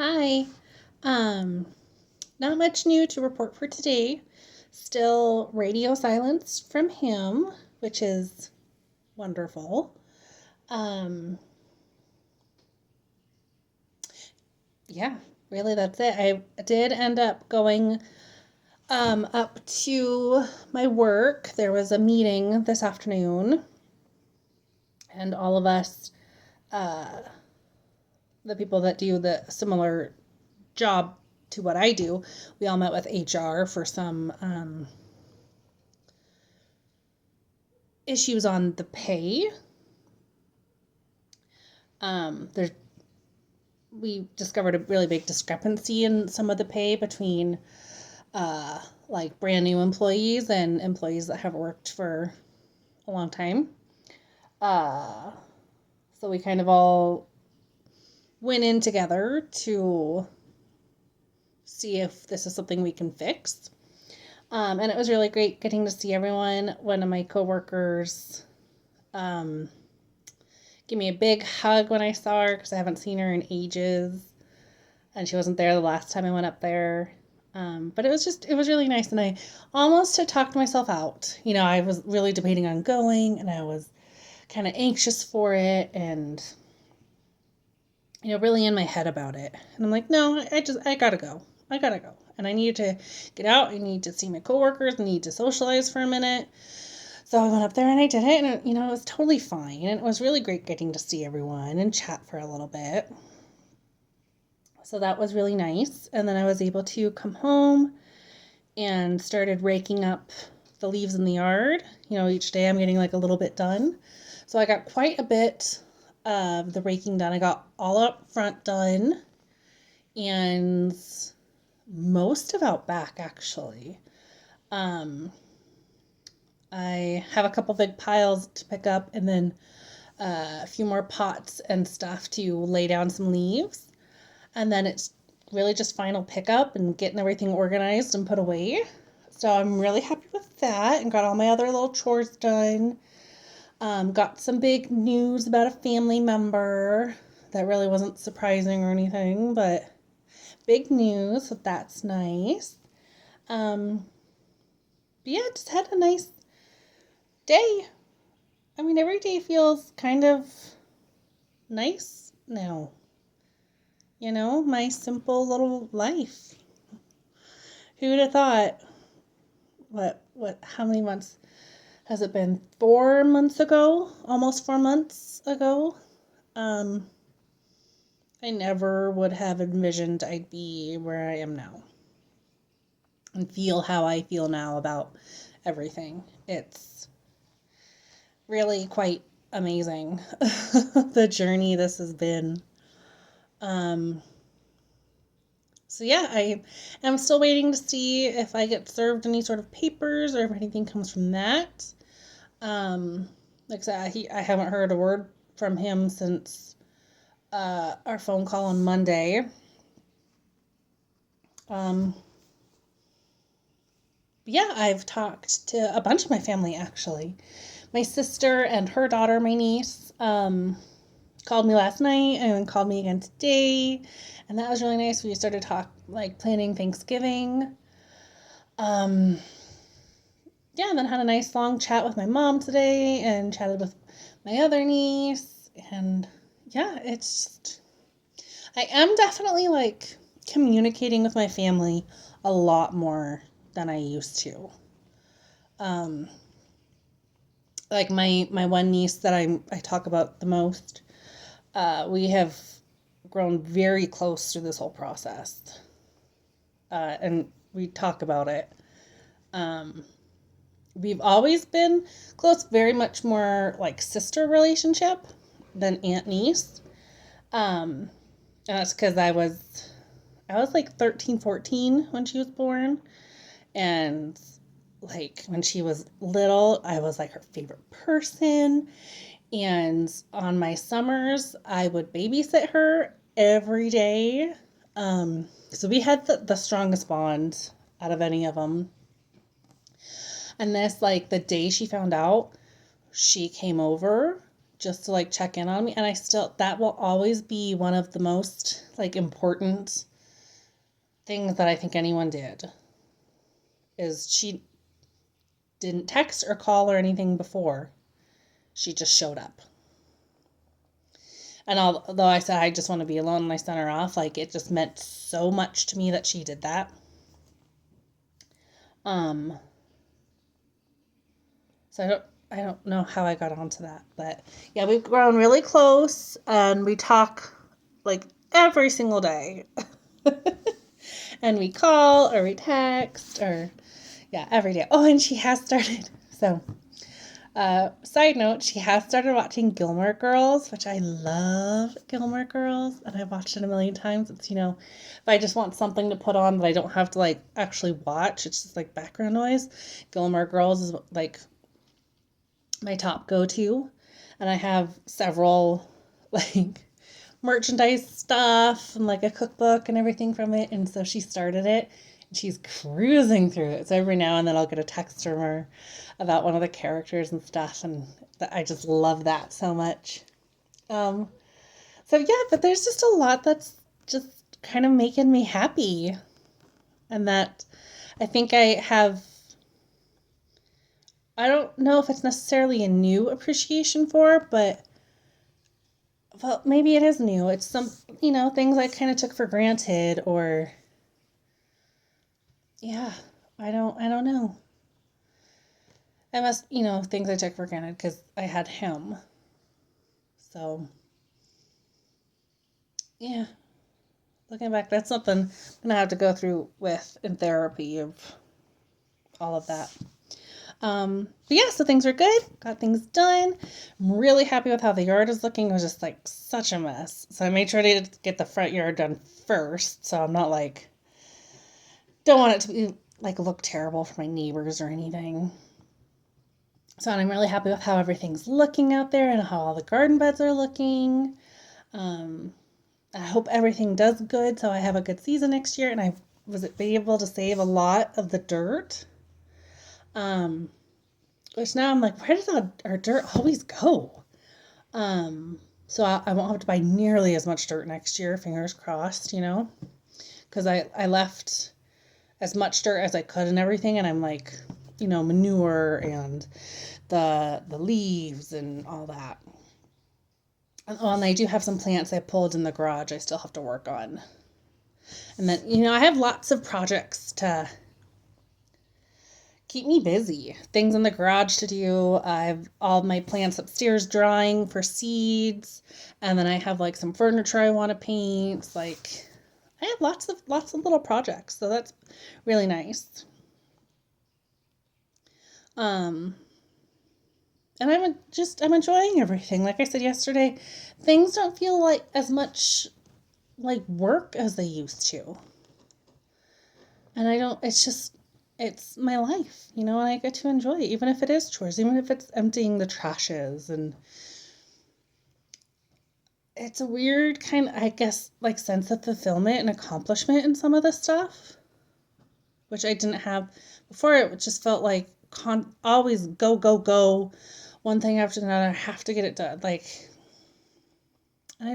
Hi. Um, Not much new to report for today. Still radio silence from him, which is wonderful. Um, yeah, really that's it. I did end up going up to my work. There was a meeting this afternoon, and all of us, uh, the people that do the similar job to what I do, we all met with HR for some issues on the pay. There, we discovered a really big discrepancy in some of the pay between like brand new employees and employees that have worked for a long time. Uh, so we kind of all went in together to see if this is something we can fix. And it was really great getting to see everyone. One of my coworkers um, gave me a big hug when I saw her because I haven't seen her in ages. And she wasn't there the last time I went up there. But it was really nice. And I almost had talked myself out. You know, I was really debating on going and I was kind of anxious for it and, you know, really in my head about it. And I'm like, no, I gotta go. I gotta go. And I need to get out. I need to see my coworkers. I need to socialize for a minute. So I went up there and I did it. And, you know, it was totally fine. And it was really great getting to see everyone and chat for a little bit. So that was really nice. And then I was able to come home and started raking up the leaves in the yard. You know, each day I'm getting like a little bit done. So I got quite a bit of the raking done. I got all up front done and most of out back actually. Um, I have a couple big piles to pick up and then a few more pots and stuff to lay down some leaves. And then it's really just final pickup and getting everything organized and put away. So I'm really happy with that and got all my other little chores done. Got some big news about a family member that really wasn't surprising or anything, but big news, so that's nice. But yeah, just had a nice day. I mean, every day feels kind of nice now. You know, my simple little life. Who would have thought? How many months has it been? 4 months ago? Almost 4 months ago? Um, I never would have envisioned I'd be where I am now and feel how I feel now about everything. It's really quite amazing the journey this has been. Um, So yeah, I am still waiting to see if I get served any sort of papers or if anything comes from that. Like I said, I haven't heard a word from him since our phone call on Monday. Um, yeah, I've talked to a bunch of my family actually. My sister and her daughter, my niece, called me last night and called me again today, and that was really nice. We started planning Thanksgiving. Um, yeah, and then had a nice long chat with my mom today and chatted with my other niece. And yeah, I am definitely like communicating with my family a lot more than I used to. Um, like my one niece that I talk about the most, we have grown very close through this whole process. And we talk about it. Um, we've always been close, very much more like sister relationship than aunt niece. And that's because I was like 13, 14 when she was born. And like when she was little, I was like her favorite person. And on my summers, I would babysit her every day. So we had the strongest bond out of any of them. And this, like, the day she found out, she came over just to like check in on me. And that will always be one of the most like important things that I think anyone did, is she didn't text or call or anything before. She just showed up. And although I said I just want to be alone and I sent her off, like it just meant so much to me that she did that. So I don't know how I got onto that, but yeah, we've grown really close and we talk like every single day. And we call or we text or yeah, every day. Oh, and she has started. So, side note, she has started watching Gilmore Girls, which I love Gilmore Girls, and I've watched it a million times. It's, if I just want something to put on that I don't have to like actually watch, it's just like background noise. Gilmore Girls is like my top go-to, and I have several like merchandise stuff and like a cookbook and everything from it. And so she started it and she's cruising through it. So every now and then I'll get a text from her about one of the characters and stuff, and I just love that so much. So yeah, but there's just a lot that's just kind of making me happy, and that I think I don't know if it's necessarily a new appreciation for, but well, maybe it is new. It's some, things I kind of took for granted, or yeah, I don't know. I must, things I took for granted because I had him. So yeah, looking back, that's something I'm gonna have to go through with in therapy, of all of that. But yeah, so things are good. Got things done. I'm really happy with how the yard is looking. It was just like such a mess. So I made sure to get the front yard done first. So I'm not like, don't want it to be like look terrible for my neighbors or anything. So I'm really happy with how everything's looking out there and how all the garden beds are looking. I hope everything does good so I have a good season next year and I was able to save a lot of the dirt. Which now I'm like, where does our dirt always go? So I won't have to buy nearly as much dirt next year, fingers crossed, because I left as much dirt as I could and everything, and I'm like, manure and the leaves and all that. Oh, and I do have some plants I pulled in the garage I still have to work on. And then, I have lots of projects to keep me busy. Things in the garage to do. I have all my plants upstairs drying for seeds. And then I have like some furniture I want to paint. Like I have lots of little projects. So that's really nice. And I'm enjoying everything. Like I said yesterday, things don't feel like as much like work as they used to. And it's my life, and I get to enjoy it, even if it is chores, even if it's emptying the trashes. And it's a weird kind of, I guess, like sense of fulfillment and accomplishment in some of the stuff, which I didn't have before. It just felt like always go, go, go, one thing after another, have to get it done. Like, and I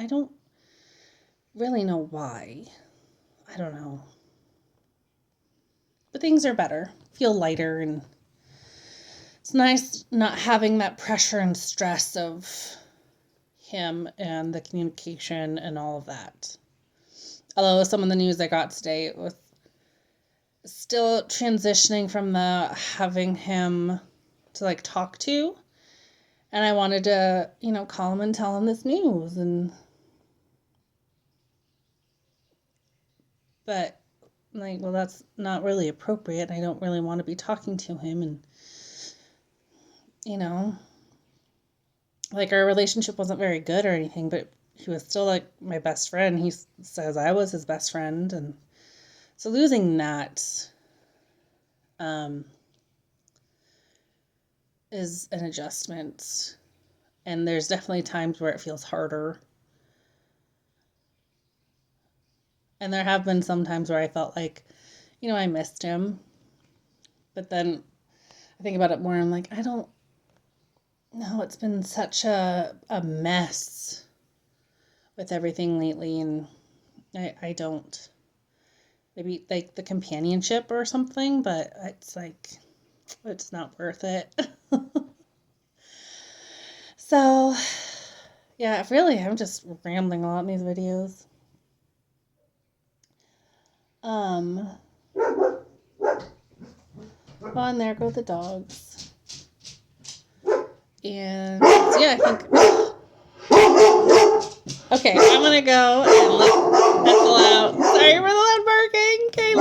don't really know why. I don't know. But things are better, feel lighter, and it's nice not having that pressure and stress of him and the communication and all of that. Although some of the news I got today was still transitioning from the having him to like talk to, and I wanted to, call him and tell him this news, but like, well, that's not really appropriate. I don't really want to be talking to him, and like our relationship wasn't very good or anything, but he was still like my best friend. He says I was his best friend, and so losing that is an adjustment, and there's definitely times where it feels harder. And there have been some times where I felt like, I missed him. But then I think about it more and I'm like, I don't no, it's been such a mess with everything lately, and I don't, maybe like the companionship or something, but it's like, it's not worth it. So, yeah, really, I'm just rambling a lot in these videos. Oh, and there go the dogs. And so, yeah, I think. Okay, I'm gonna go and let Ethel out. Sorry for the loud barking. Okay,